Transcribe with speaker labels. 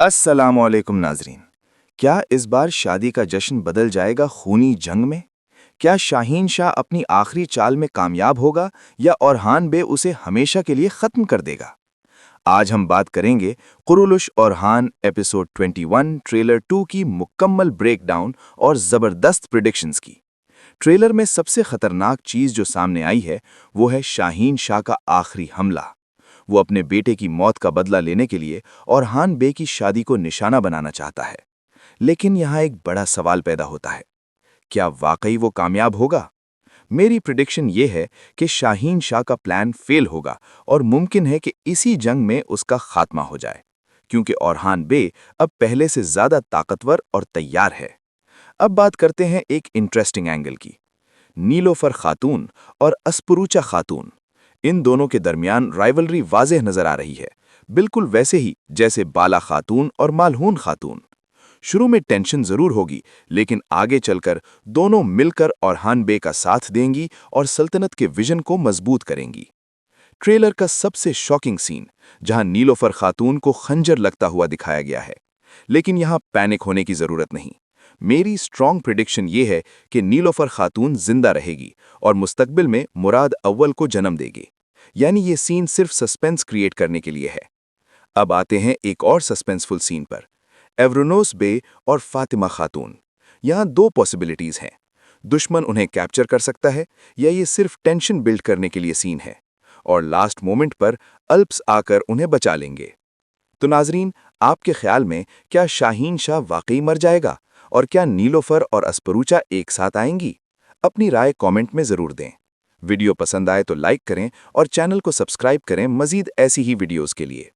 Speaker 1: अस्सलामुअलैकुम नाजरीन। क्या इस बार शादी का जश्न बदल जाएगा खूनी जंग में? क्या शाहीन शाह अपनी आखिरी चाल में कामयाब होगा या औरहान बे उसे हमेशा के लिए खत्म कर देगा? आज हम बात करेंगे कुरुलुश औरहान एपिसोड 21 ट्रेलर 2 की मुकम्मल ब्रेकडाउन और जबरदस्त प्रिडिक्शंस की। ट्रेलर में सबसे खतरनाक चीज जो सामने आई है वो है शाहीन शाह का आखिरी हमला। वो अपने बेटे की मौत का बदला लेने के लिए औरहान बे की शादी को निशाना बनाना चाहता है। लेकिन यहाँ एक बड़ा सवाल पैदा होता है, क्या वाकई वो कामयाब होगा? मेरी प्रिडिक्शन ये है कि शाहीन शाह का प्लान फेल होगा और मुमकिन है कि इसी जंग में उसका खात्मा हो जाए, क्योंकि औरहान बे अब पहले से ज्यादा ताकतवर और तैयार है। अब बात करते हैं एक इंटरेस्टिंग एंगल की। नीलोफर खातून और अस्परूचा खातून, इन दोनों के दरमियान राइवलरी वाज़ेह नजर आ रही है, बिल्कुल वैसे ही जैसे बाला खातून और मालहून खातून। शुरू में टेंशन जरूर होगी, लेकिन आगे चलकर दोनों मिलकर औरहान बे का साथ देंगी और सल्तनत के विजन को मजबूत करेंगी। ट्रेलर का सबसे शॉकिंग सीन, जहां नीलोफर खातून को खंजर लगता हुआ दिखाया गया है। लेकिन यहां पैनिक होने की जरूरत नहीं। मेरी स्ट्रॉन्ग प्रिडिक्शन ये है कि नीलोफर खातून जिंदा रहेगी और मुस्तकबिल में मुराद अव्वल को जन्म देगी। यानी ये सीन सिर्फ सस्पेंस क्रिएट करने के लिए है। अब आते हैं एक और सस्पेंसफुल सीन पर, एवरोनोस बे और फातिमा खातून। यहाँ दो पॉसिबिलिटीज हैं। दुश्मन उन्हें कैप्चर कर सकता है या ये सिर्फ टेंशन बिल्ड करने के लिए सीन है, और लास्ट मोमेंट पर अल्प्स आकर उन्हें बचा लेंगे। तो नाजरीन, आपके ख्याल में क्या शाहीन शाह वाकई मर जाएगा और क्या नीलोफर और अस्परूचा एक साथ आएंगी? अपनी राय कमेंट में जरूर दें। वीडियो पसंद आए तो लाइक करें और चैनल को सब्सक्राइब करें मजीद ऐसी ही वीडियोस के लिए।